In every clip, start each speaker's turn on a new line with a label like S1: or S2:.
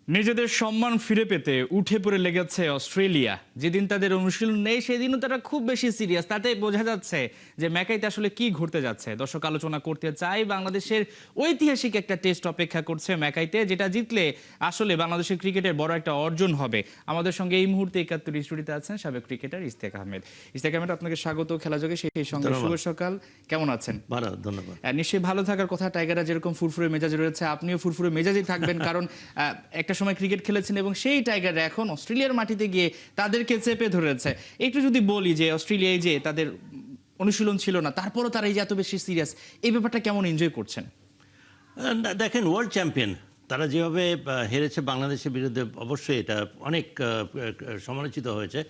S1: নিজেদের সম্মান ফিরে পেতে উঠে পড়ে লেগেছে অস্ট্রেলিয়া। যেদিন তাদের অনুশীলন নেই সেদিনও তারা খুব বেশি সিরিয়াস। তাতে বোঝা যাচ্ছে যে ম্যাকাইতে আসলে কি ঘটতে যাচ্ছে। দর্শক আলোচনা করতে চাই, বাংলাদেশের ঐতিহাসিক একটা টেস্ট অপেক্ষা করছে ম্যাকাইতে, যেটা জিতলে আসলে বাংলাদেশের ক্রিকেটের বড় একটা অর্জন হবে। আমাদের সঙ্গে এই মুহূর্তে ৭১ স্টুডিওতে আছেন সাবেক ক্রিকেটার ইশতিয়াক আহমেদ। ইশতিয়াক আহমেদ, আপনাকে স্বাগত খেলাযোগে। সেই সঙ্গে শুভ সকাল, কেমন আছেন?
S2: ভালো, ধন্যবাদ।
S1: নিশ্চয়ই ভালো থাকার কথা। টাইগাররা যেরকম ফুরফুরে মেজাজে রয়েছে, আপনিও ফুরফুরে মেজাজেই থাকবেন, কারণ একটা সময় ক্রিকেট খেলেছেন এবং সেই টাইগাররা এখন অস্ট্রেলিয়ার মাটিতে গিয়ে তাদেরকে চেপে ধরেছে। একটু যদি বলি যে অস্ট্রেলিয়ায় যে তাদের অনুশীলন ছিল না, তারপরও তারা এই যে এত বেশি সিরিয়াস, এই ব্যাপারটা কেমন এনজয় করছেন?
S2: দেখেন, ওয়ার্ল্ড চ্যাম্পিয়ন তারা যেভাবে হেরেছে বাংলাদেশের বিরুদ্ধে, অবশ্যই এটা অনেক সমালোচিত হয়েছে।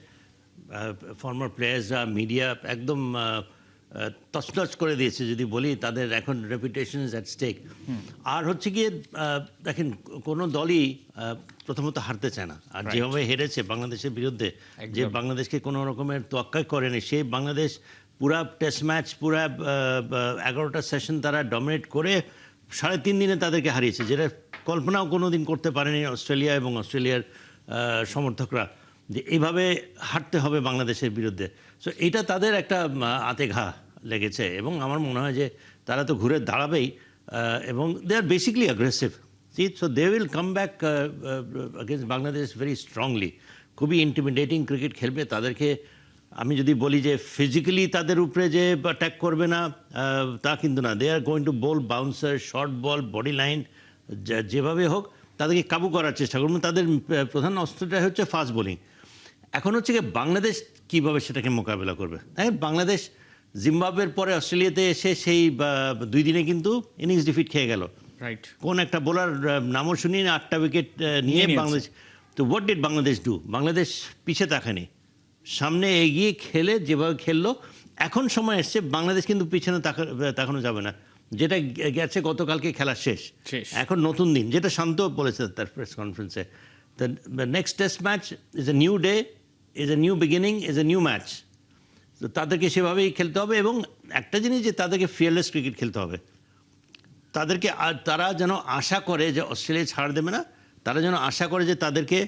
S2: ফর্মার প্লেয়ার্সরা, মিডিয়া একদম তছনছ করে দিয়েছে যদি বলি। তাদের এখন রেপুটেশন ইজ অ্যাট স্টেক। আর হচ্ছে গিয়ে দেখেন, কোনো দলই প্রথমত হারতে চায় না। আর যেভাবে হেরেছে বাংলাদেশের বিরুদ্ধে, যে বাংলাদেশকে কোনো রকমের তোয়াক্কাই করেনি, সেই বাংলাদেশ পুরা টেস্ট ম্যাচ, পুরা 11টা সেশন তারা ডমিনেট করে 3.5 দিনে তাদেরকে হারিয়েছে, যেটা কল্পনাও কোনো দিন করতে পারেনি অস্ট্রেলিয়া এবং অস্ট্রেলিয়ার সমর্থকরা, যে এইভাবে হারতে হবে বাংলাদেশের বিরুদ্ধে। সো এইটা তাদের একটা আতে ঘা লেগেছে এবং আমার মনে হয় যে তারা তো ঘুরে দাঁড়াবেই, এবং they are basically aggressive. So they will come back against Bangladesh very strongly. খুবই ইন্টিমিডেটিং ক্রিকেট খেলবে। তাদেরকে আমি যদি বলি যে ফিজিক্যালি তাদের উপরে যে অ্যাটাক করবে না, তা কিন্তু না। They are going to bowl bouncer, short ball, body line, যেভাবে হোক তাদেরকে কাবু করার চেষ্টা করবেন। তাদের প্রধান অস্ত্রটা হচ্ছে ফাস্ট বোলিং। এখন হচ্ছে কি বাংলাদেশ কীভাবে সেটাকে মোকাবেলা করবে। বাংলাদেশ জিম্বাবুয়ের পরে অস্ট্রেলিয়াতে এসে সেই 2 দিনে কিন্তু ইনিংস ডিফিট খেয়ে গেল।
S1: রাইট।
S2: কোন একটা বোলার নামও শুনি না, 8টা উইকেট নিয়ে বাংলাদেশ। তো what did Bangladesh do? Bangladesh পিছে তাকায়নি, সামনে এগিয়ে খেলে যেভাবে খেললো। এখন সময় এসছে, বাংলাদেশ কিন্তু পিছনে তাকানো যাবে না। যেটা গেছে গতকালকে খেলা শেষ, এখন নতুন দিন, যেটা শান্ত বলেছে তার প্রেস কনফারেন্সে। The next test match is a new day, is a new beginning, is a new match. তো তাদেরকে সেভাবেই খেলতে হবে এবং একটা জিনিস যে তাদেরকে ফিয়ারলেস ক্রিকেট খেলতে হবে। তাদেরকে তারা যেন আশা করে যে অস্ট্রেলিয়া ছাড় দেবে না, তারা যেন আশা করে যে তাদেরকে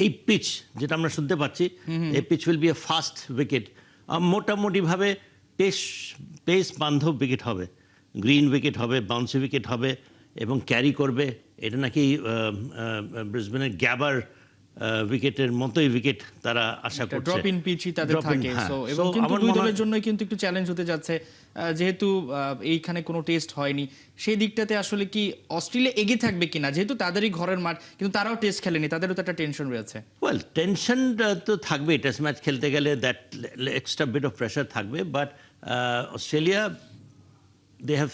S2: এই পিচ, যেটা আমরা শুনতে পাচ্ছি, এই pitch will be a fast wicket. মোটামুটিভাবে পেস বান্ধব উইকেট হবে, গ্রিন উইকেট হবে, বাউন্সি উইকেট হবে এবং ক্যারি করবে। এটা নাকি ব্রিসবেনের গ্যাবার উইকেটের মতোই উইকেট তারা আশা করছে।
S1: ড্রপ ইন পিচই তাদের থাকে। এবং কিন্তু দুই দলের জন্য কিন্তু একটু চ্যালেঞ্জ হতে যাচ্ছে, যেহেতু এইখানে কোনো টেস্ট হয়নি। সেই দিকটাতে আসলে কি অস্ট্রেলিয়া এগিয়ে থাকবে কিনা, যেহেতু তাদেরই ঘরের মাঠ, কিন্তু তারাও টেস্ট খেলেনি, তাদেরও তো একটা টেনশন রয়েছে।
S2: ওয়েল, টেনশন তো থাকবে টেস্ট ম্যাচ খেলতে গেলে, that extra bit of pressure থাকবে। বাট অস্ট্রেলিয়া দে হ্যাভ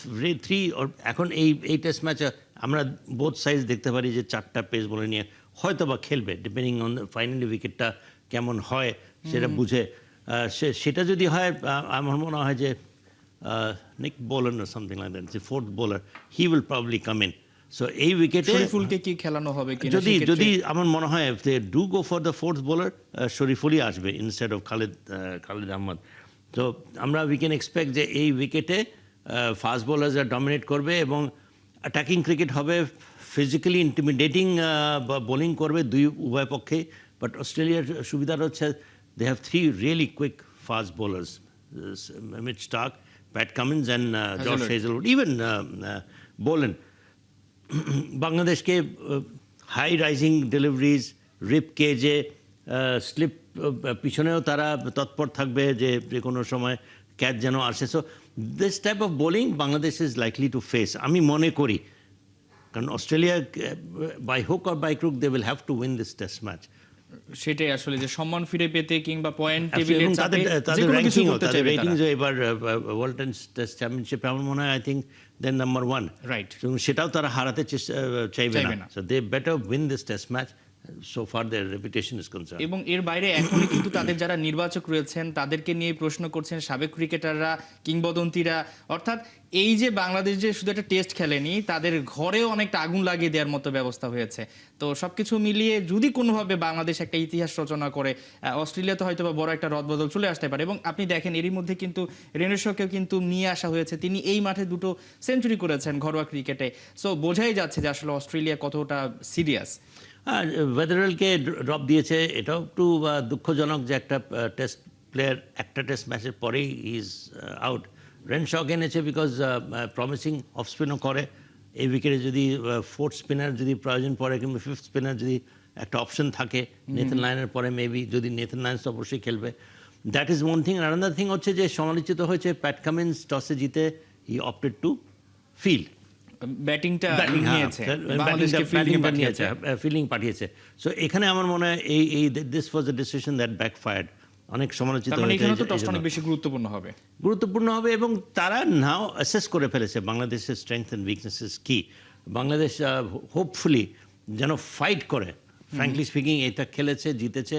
S2: এখন এই টেস্ট ম্যাচে আমরা বোথ সাইজ দেখতে পারি যে 4টা পেস বলে নিয়ে হয়তো বা খেলবে, ডিপেন্ডিং অন ফাইনালি উইকেটটা কেমন হয় সেটা বুঝে। সেটা যদি হয়, আমার মনে হয় যে নিক বোলার না সামথিং লাইক দ্যাট, যে fourth bowler, he will probably come in. So এই উইকেটে
S1: শরীফুলকে কি খেলানো হবে কিনা,
S2: যদি আমার মনে হয় if they do go for the fourth bowler, শরীফুলই আসবে ইনস্টেড অফ খালিদ আহমদ। তো উই ক্যান এক্সপেক্ট যে এই উইকেটে ফাস্ট বোলাররা ডমিনেট করবে এবং অ্যাটাকিং ক্রিকেট হবে, ফিজিক্যালি ইন্টিমিডেটিং বোলিং করবে উভয় পক্ষে। বাট অস্ট্রেলিয়ার সুবিধাটা হচ্ছে they have 3 really quick fast bowlers, Mitch Starc, Pat Cummins and Josh Hazlewood, even Boland. বাংলাদেশকে high rising deliveries, rib cage, slip, পিছনেও তারা তৎপর থাকবে যে কোনো সময় ক্যাচ যেন আসে। So this type of bowling Bangladesh is likely to face, আমি মনে করি। কারণ Australia by hook or by crook they will have to win this test match.
S1: সেটাই আসলে যে সম্মান ফিরে পেতে কিংবা পয়েন্ট টেবিলে
S2: তাদের রেটিং এবার ওয়ার্ল্ড টেস্ট চ্যাম্পিয়নশিপে আমার মনে হয় I think then number 1,
S1: right.
S2: সেটাও তারা হারাতে চাইবে না। So they better win this test match so far their reputation is concern.
S1: এবং এর বাইরে এখনই কিন্তু তাদের যারা নির্বাচক রয়েছেন তাদেরকে নিয়ে প্রশ্ন করছেন সাবেক ক্রিকেটাররা, কিংবদন্তিরা। অর্থাৎ এই যে বাংলাদেশ যে শুধু একটা টেস্ট খেলেনি, তাদের ঘরেও অনেকটা আগুন লাগিয়ে দেওয়ার মতো ব্যবস্থা হয়েছে। তো সবকিছু মিলিয়ে যদি কোনোভাবে বাংলাদেশ একটা ইতিহাস রচনা করে, অস্ট্রেলিয়াতে হয়তো বা বড় একটা রদবদল চলে আসতে পারে। এবং আপনি দেখেন এরই মধ্যে কিন্তু রেনো শোকেও কিন্তু নিয়ে আসা হয়েছে, তিনি এই মাঠে 2টো সেঞ্চুরি করেছেন ঘরোয়া ক্রিকেটে। সো বোঝাই যাচ্ছে যে আসলে অস্ট্রেলিয়া কতটা সিরিয়াস।
S2: আর ওয়েদারেলকে ড্রপ দিয়েছে, এটাও একটু দুঃখজনক যে একটা টেস্ট প্লেয়ার একটা টেস্ট ম্যাচের পরেই ইজ আউট। রেনশক এনেছে বিকজ প্রমিসিং অফ স্পিনও করে। এই উইকেটে যদি ফোর্থ স্পিনার যদি প্রয়োজন পড়ে কিংবা ফিফথ স্পিনার যদি একটা অপশন থাকে নেথন লায়নের পরে, মেবি যদি নেথন লায়ন্স অবশ্যই খেলবে। That is one thing. Another thing হচ্ছে যে সমালোচিত হয়েছে প্যাট কামিন্স টসে জিতে হি অপটেড টু ফিল্ড,
S1: ব্যাটিংটা নিয়েছে, বাংলাদেশকে
S2: ফিল্ডিং পাঠিয়েছে। সো এখানে আমার মনে হয় এই this was a decision that backfired. অনেক সমালোচিত
S1: তার মানে
S2: হয়েছে
S1: এখানে তো
S2: এই
S1: টসটা
S2: জন্য।
S1: অনেক বেশি
S2: গুরুত্বপূর্ণ হবে এবং তারা নাও অ্যাসেস করে ফেলেছে বাংলাদেশের স্ট্রেংথ অ্যান্ড উইকনেসেস কি। বাংলাদেশ হোপফুলি যেন ফাইট করে। ফ্র্যাঙ্কলি স্পিকিং এটা খেলেছে, জিতেছে,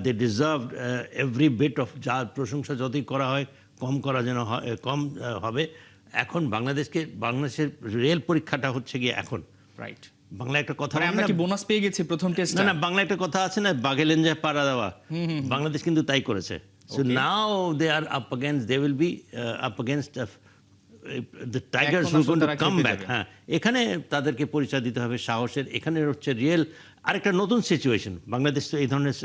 S2: they deserve every bit of, যা প্রশংসা যতই করা হয় কম করা যেন কম হবে। এখন বাংলাদেশের রিয়েল পরীক্ষাটা হচ্ছে গিয়ে এখন।
S1: রাইট।
S2: বাংলা একটা কথা
S1: মানে আমরা কি বোনাস পেয়ে গেছি প্রথম টেস্টে?
S2: না, বাংলা একটা কথা আছে না, বাঘে লেঞ্জায় পাড়া দেওয়া। বাংলাদেশ কিন্তু তাই করেছে। So now they are up against, they will be up against the Tigers who going to come back. হ্যাঁ, এখানে তাদেরকে পরিচয় দিতে হবে সাহসের। এখানে হচ্ছে রিয়েল আরেকটা নতুন সিচুয়েশন। বাংলাদেশ তো এই ধরনের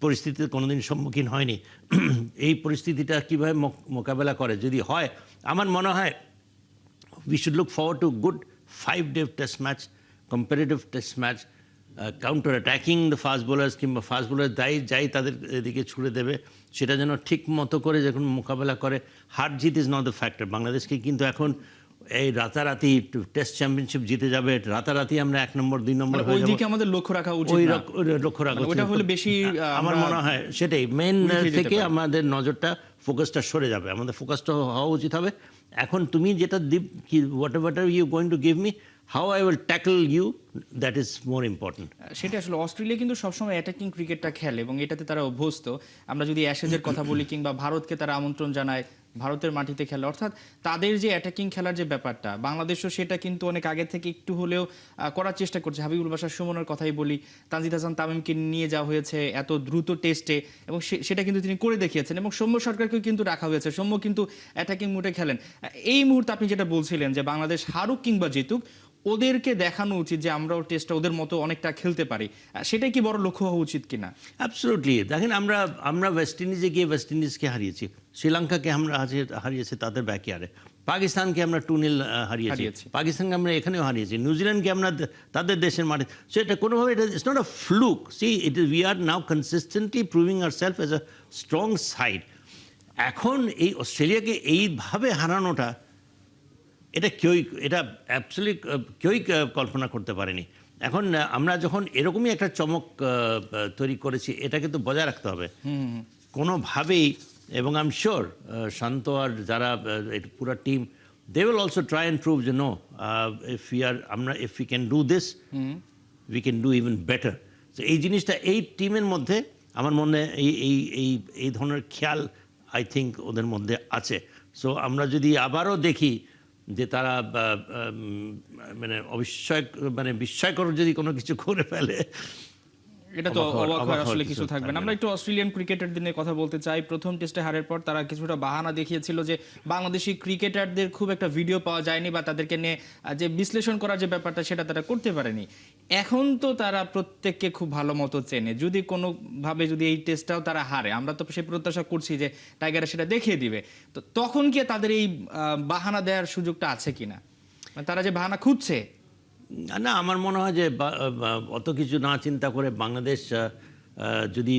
S2: পরিস্থিতিতে কোনোদিন সম্মুখীন হয়নি। এই পরিস্থিতিটা কীভাবে মোকাবেলা করে যদি হয়, আমার মনে হয় we should look forward to good 5-day test match, competitive test match, counter attacking the fast bowlers কিংবা ফাস্ট বোলার যাই তাদের দিকে ছুড়ে দেবে সেটা যেন ঠিক মতো করে যখন মোকাবেলা করে। হার জিত ইজ নট দ্য ফ্যাক্টর। বাংলাদেশকে কিন্তু এখন এই রাতারাতি টেস্ট চ্যাম্পিয়নশিপ জিতে যাবে, রাতারাতি আমরা 1 নম্বর 2 নম্বর হয়ে যাব,
S1: ওইদিকে আমাদের লক্ষ্য রাখা উচিত
S2: ওই
S1: না।
S2: লক্ষ্য রাখা উচিত।
S1: ওটা হলে বেশি
S2: আমার মনে হয় সেটাই মেন থেকে আমাদের নজরটা, ফোকাসটা সরে যাবে। আমাদের ফোকাসটা হওয়া উচিত হবে এখন তুমি যেটা whatever you going to give me, how I will tackle you, that is more important.
S1: সেটা আসলে অস্ট্রেলিয়া কিন্তু সবসময় অ্যাটাকিং ক্রিকেটটা খেলে এবং এটাতে তারা অভ্যস্ত। আমরা যদি অ্যাশেজের কথা বলি কিংবা ভারতকে তারা আমন্ত্রণ জানায়, ভারতের মাটিতে খেলে। অর্থাৎ তাদের যে অ্যাটাকিং খেলার যে ব্যাপারটা, বাংলাদেশও সেটা কিন্তু অনেক আগে থেকে একটু হলেও করার চেষ্টা করছে। হাবিবুল বাশার সুমনের কথাই বলি, তানজিদ হাসান তামিমকে নিয়ে যাওয়া হয়েছে এত দ্রুত টেস্টে এবং সেটা কিন্তু তিনি করে দেখিয়েছেন। এবং সৌম্য সরকারকেও কিন্তু রাখা হয়েছে, সৌম্য কিন্তু অ্যাটাকিং মুডে খেলেন। এই মুহূর্তে আপনি যেটা বলছিলেন যে বাংলাদেশ হারুক কিংবা জিতুক, ওদেরকে দেখানো উচিত যে আমরাও টেস্টটা ওদের মতো অনেকটা খেলতে পারি। সেটাই কি বড় লক্ষ্য হওয়া উচিত কিনা?
S2: অ্যাবসলিউটলি। দেখেন আমরা ওয়েস্ট ইন্ডিজে গিয়ে ওয়েস্ট ইন্ডিজকে হারিয়েছি, শ্রীলঙ্কাকে আমরা হারিয়েছি তাদের ব্যাকইয়ার্ডে, পাকিস্তানকে আমরা 2-0 হারিয়েছি, পাকিস্তানকে আমরা এখানেও হারিয়েছি, নিউজিল্যান্ডকে আমরা তাদের দেশের মাঠে। সো এটা কোনোভাবে it's not a fluke. See it is, we are now consistently proving ourself as a strong side. এখন এই অস্ট্রেলিয়াকে এইভাবে হারানোটা, এটা অ্যাবসলিউটলি কেউই কল্পনা করতে পারেনি। এখন আমরা যখন এরকমই একটা চমক তৈরি করেছি, এটাকে তো বজায় রাখতে হবে কোনোভাবেই। এবং আই এম শিওর শান্ত আর যারা পুরো team, they will also try and prove যে no, if we can do this, we can do even better. তো এই জিনিসটা এই টিমের মধ্যে আমার মনে এই ধরনের খেয়াল আই থিঙ্ক ওদের মধ্যে আছে। সো আমরা যদি আবারও দেখি যে তারা বিস্ময়কর যদি কোনো কিছু করে ফেলে,
S1: এটা তো অবাক হওয়ার আসলে কিছু থাকবে না। আমরা একটু অস্ট্রেলিয়ান ক্রিকেটারদের নিয়ে কথা বলতে চাই। প্রথম টেস্টে হারের পর তারা কিছুটা বাহানা দেখিয়েছিল যে বাংলাদেশি ক্রিকেটারদের খুব একটা ভিডিও পাওয়া যায়নি বা তাদেরকে নিয়ে যে বিশ্লেষণ করার যে ব্যাপারটা সেটা তারা করতে পারেনি। এখন তো তারা প্রত্যেককে খুব ভালো মতো চেনে। যদি কোনোভাবে যদি এই টেস্টটাও তারা হারে, আমরা তো সেই প্রত্যাশা করছি যে টাইগাররা সেটা দেখিয়ে দিবে। তো তখন কি তাদের এই বাহানা দেওয়ার সুযোগটা আছে কিনা, তারা যে বাহানা খুঁজছে?
S2: না, আমার মনে হয় যে অত কিছু না চিন্তা করে বাংলাদেশ যদি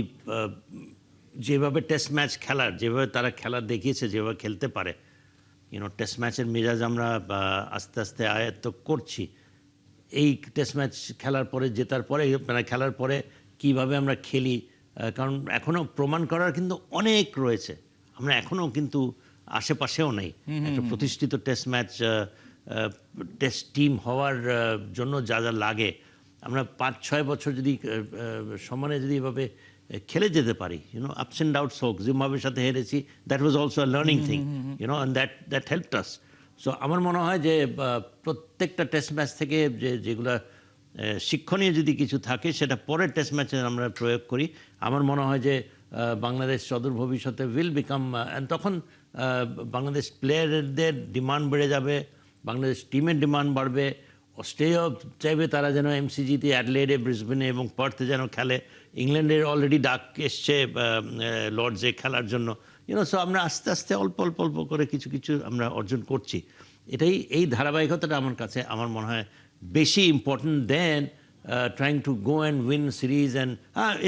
S2: যেভাবে টেস্ট ম্যাচ খেলার, যেভাবে তারা খেলা দেখিয়েছে, যেভাবে খেলতে পারে, টেস্ট ম্যাচের মেজাজ আমরা আস্তে আস্তে আয়ত্ত করছি। এই টেস্ট ম্যাচ খেলার পরে, জেতার পরে, খেলার পরে কিভাবে আমরা খেলি, কারণ এখনও প্রমাণ করার কিন্তু অনেক রয়েছে। আমরা এখনও কিন্তু আশেপাশেও নেই একটা প্রতিষ্ঠিত টেস্ট ম্যাচ টেস্ট টিম হওয়ার জন্য যা যা লাগে আমরা 5-6 বছর যদি সমানে যদি এভাবে খেলে যেতে পারি, আপস অ্যান্ড ডাউটস হোক, জিম্বাবুয়ের সাথে হেরেছি, that was also a learning thing, and that helped us. So আমার মনে হয় যে প্রত্যেকটা টেস্ট ম্যাচ থেকে যেগুলা শিক্ষণীয় যদি কিছু থাকে সেটা পরের টেস্ট ম্যাচে আমরা প্রয়োগ করি। আমার মনে হয় যে বাংলাদেশ সদূর ভবিষ্যতে উইল বিকাম, তখন বাংলাদেশ প্লেয়ারদের ডিমান্ড বেড়ে যাবে, বাংলাদেশ টিমের ডিমান্ড বাড়বে, অস্ট্রেলিয়াও চাইবে তারা যেন এমসিজিতে, অ্যাডলেডে, ব্রিসবেনে এবং পার্থে যেন খেলে। ইংল্যান্ডের অলরেডি ডাক এসছে লর্ডসে খেলার জন্য। সো আমরা আস্তে আস্তে অল্প অল্প অল্প করে কিছু কিছু আমরা অর্জন করছি। এই ধারাবাহিকতাটা আমার কাছে আমার মনে হয় বেশি important than trying to go and win series and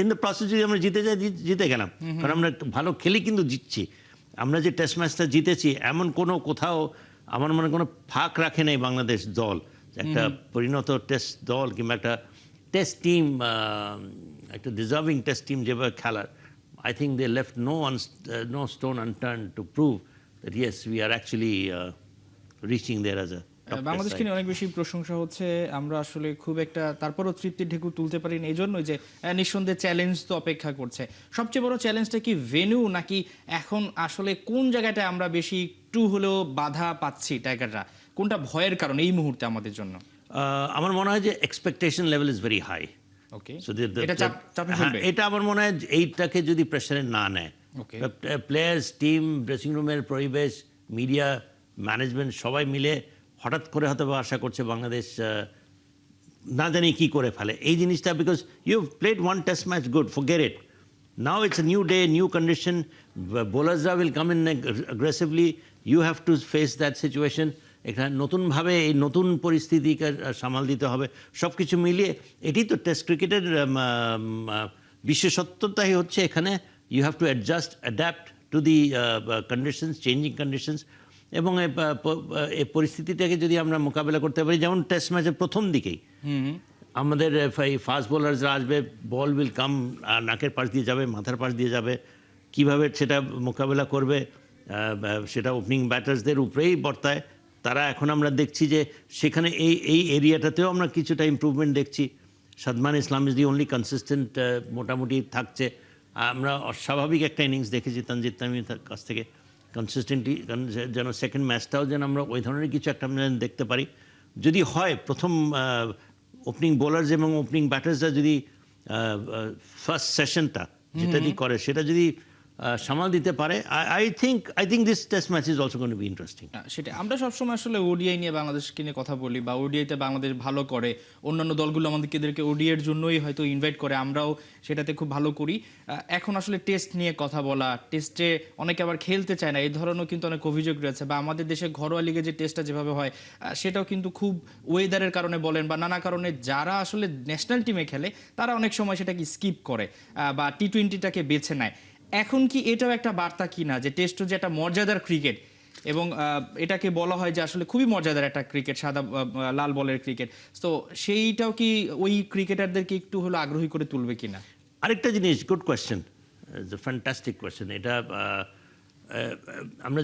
S2: in the process যদি আমরা জিতে যাই, জিতে গেলাম, কারণ আমরা ভালো খেলি কিন্তু জিতছি। আমরা যে টেস্ট ম্যাচটা জিতেছি এমন কোথাও আমার মনে কোনো ফাঁক রাখে নাই বাংলাদেশ দল। একটা পরিণত টেস্ট দল কিংবা একটা টেস্ট টিম, একটা ডিজার্ভিং টেস্ট টিম যেভাবে খেলার, I think they left no stone unturned to prove that yes, we are actually reaching there as a top test
S1: বাংলাদেশকে
S2: side.
S1: নিয়ে অনেক বেশি প্রশংসা হচ্ছে, আমরা আসলে খুব একটা তারপরও তৃপ্তির ঢেকু তুলতে পারিনি। এই জন্যই যে নিঃসন্দেহে চ্যালেঞ্জ তো অপেক্ষা করছে। সবচেয়ে বড় চ্যালেঞ্জটা কি ভেন্যু, নাকি এখন আসলে কোন জায়গাটায় আমরা বেশি একটু হলেও বাধা পাচ্ছি টাইগাররা? কোনটা ভয়ের কারণ এই মুহূর্তে আমাদের জন্য?
S2: আমার মনে হয় যে expectation level is very high.
S1: Okay,
S2: So
S1: এটা চাপে ফেলবে।
S2: এটা আমার মনে হয় এইটাকে যদি প্রেসারে না নেয়,
S1: ওকে,
S2: প্লেয়ার্স, টিম, ড্রেসিং রুমের পরিবেশ, মিডিয়া, ম্যানেজমেন্ট সবাই মিলে হঠাৎ করে হয়তো আশা করছে বাংলাদেশ না জানি কি করে ফেলে এই জিনিসটা, because you played one test match, good, forget it. Now it's a new day, new condition, বোলার্সরা will come in aggressively, you have to face that situation. এখানে নতুনভাবে এই নতুন পরিস্থিতিকে সামাল দিতে হবে। সব কিছু মিলিয়ে এটি তো টেস্ট ক্রিকেটের বিশেষত্বতাই হচ্ছে এখানে you have to adjust, adapt to the conditions, changing conditions. এবং এই পরিস্থিতিটাকে যদি আমরা মোকাবেলা করতে পারি, যেমন টেস্ট ম্যাচের প্রথম দিকেই আমাদের ফাস্ট বোলারসরা আসবে, বল উইল কাম, নাকের পাশ দিয়ে যাবে, মাথার পাশ দিয়ে যাবে, কিভাবে সেটা মোকাবেলা করবে সেটা ওপেনিং ব্যাটার্সদের উপরেই বর্তায়। তারা এখন আমরা দেখছি যে সেখানে এই এরিয়াটাতেও আমরা কিছুটা ইমপ্রুভমেন্ট দেখছি। সাদমান ইসলাম ইজ দি অনলি কনসিস্টেন্ট, মোটামুটি থাকছে। আমরা অস্বাভাবিক একটা ইনিংস দেখেছি তানজিদ তামিমের কাছ থেকে, কনসিস্টেন্টলি যেন সেকেন্ড ম্যাচটাও যেন আমরা ওই ধরনের কিছু একটা আমরা দেখতে পারি। যদি হয় প্রথম ওপেনিং বোলার্স এবং ওপেনিং ব্যাটার্সরা যদি ফার্স্ট সেশনটা যেটা দিয়ে করে সেটা যদি সামাল দিতে পারে, I think this test match is also going to B interesting.
S1: সেটা আমরা সবসময় আসলে ওডিআই নিয়ে বাংলাদেশকে নিয়ে কথা বলি, বা ওডিআইতে বাংলাদেশ ভালো করে, অন্যান্য দলগুলো আমাদেরকে ওডিআই এর জন্যই হয়তো ইনভাইট করে, আমরাও সেটাতে খুব ভালো করি। এখন আসলে টেস্ট নিয়ে কথা বলা, টেস্টে অনেকে আবার খেলতে চায় না, এই ধরনের কিন্তু অনেক অভিযোগ রয়েছে। বা আমাদের দেশে ঘরোয়া লিগে যে টেস্টটা যেভাবে হয় সেটাও কিন্তু খুব ওয়েদারের কারণে বলেন বা নানা কারণে যারা আসলে ন্যাশনাল টিমে খেলে তারা অনেক সময় সেটাকে স্কিপ করে বা টি-20টাকে বেছে নেয়। এখন কি এটাও একটা বার্তা কিনা যে টেস্টও যে একটা মর্যাদার ক্রিকেট, এবং এটাকে বলা হয় যে আসলে খুবই মর্যাদার একটা ক্রিকেট, সাদা লাল বলের ক্রিকেট, তো সেইটাও কি ওই ক্রিকেটারদেরকে একটু হলো আগ্রহী করে তুলবে কিনা?
S2: আরেকটা জিনিস, গুড কোয়েশ্চেন, ফ্যান্টাস্টিক কোয়েশ্চেন। এটা আমরা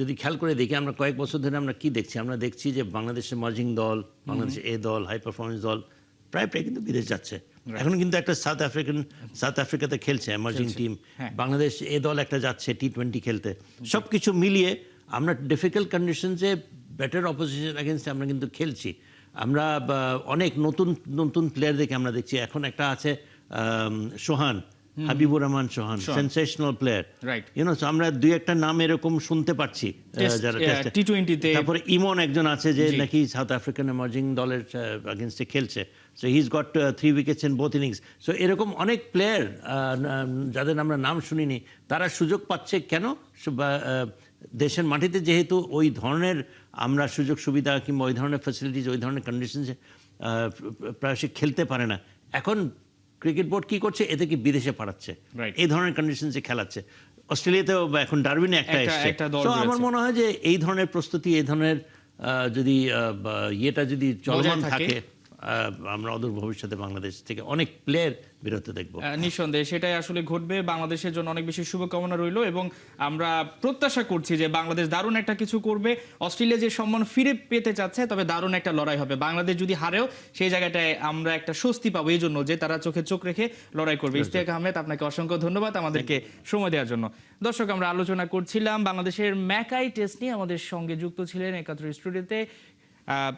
S2: যদি খেয়াল করে দেখি, আমরা কয়েক বছর ধরে আমরা কি দেখছি, আমরা দেখছি যে বাংলাদেশের মার্জিং দল, বাংলাদেশের এ দল, হাই পারফরমেন্স দল প্রায় কিন্তু বিদেশ যাচ্ছে। এখন কিন্তু একটা সাউথ আফ্রিকাতে খেলছে এমার্জিং টিম, বাংলাদেশ এ দল একটা যাচ্ছে টি-20 খেলতে। সব কিছু মিলিয়ে আমরা ডিফিকাল্ট কন্ডিশনসে বেটার অপোজিশন এগেনস্টে আমরা কিন্তু খেলছি। আমরা অনেক নতুন নতুন প্লেয়ারদেরকে আমরা দেখছি। এখন একটা আছে সোহান, হাবিবুর রহমান সোহান, সেনসেশনাল প্লেয়ার, আমরা দুই একটা নাম এরকম শুনতে পাচ্ছি যারা
S1: টি-20তে।
S2: তারপরে ইমন একজন আছে যে নাকি সাউথ আফ্রিকান এমার্জিং দলের এগেনস্টে খেলছে। So he is goat 3 wickets in both innings. So এরকম অনেক প্লেয়ার যাদের আমরা নাম শুনিনি, তারা সুযোগ পাচ্ছে কেন? দেশের মাটিতে যেহেতু ওই ধরনের আমরা সুযোগ সুবিধা কিংবা ওই ধরনের ফ্যাসিলিটিস, ওই ধরনের কন্ডিশনসে প্রায় সে খেলতে পারে না। এখন ক্রিকেট বোর্ড কি করছে, এদেরকে বিদেশে পাঠাচ্ছে, এই ধরনের কন্ডিশনসে খেলাচ্ছে। অস্ট্রেলিয়াতেও এখন ডারউইনে একটা এসছে। তো আমার মনে হয় যে এই ধরনের প্রস্তুতি, এই ধরনের যদি ইয়েটা যদি চলমান থাকে, আমরা অদূর ভবিষ্যতে বাংলাদেশ থেকে অনেক প্লেয়ার বেরোতে দেখবো।
S1: নিঃসন্দেহে সেটাই আসলে ঘটবে, বাংলাদেশের জন্য অনেক বেশি শুভকামনা রইল এবং আমরা প্রত্যাশা করছি যে বাংলাদেশ দারুণ একটা কিছু করবে। অস্ট্রেলিয়া যে সম্মান ফিরে পেতে চাচ্ছে, তবে দারুণ একটা লড়াই হবে। বাংলাদেশ যদি হারেও সেই জায়গাটায় আমরা একটা স্বস্তি পাবো, এই জন্য যে তারা চোখে চোখ রেখে লড়াই করবে। ইশতিয়াক আহমেদ, আপনাকে অসংখ্য ধন্যবাদ আমাদেরকে সময় দেওয়ার জন্য। দর্শক, আমরা আলোচনা করছিলাম বাংলাদেশের ম্যাকাই টেস্ট নিয়ে। আমাদের সঙ্গে যুক্ত ছিলেন ৭১ স্টুডিওতে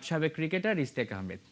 S1: সাবেক ক্রিকেটার ইশতিয়াক আহমেদ।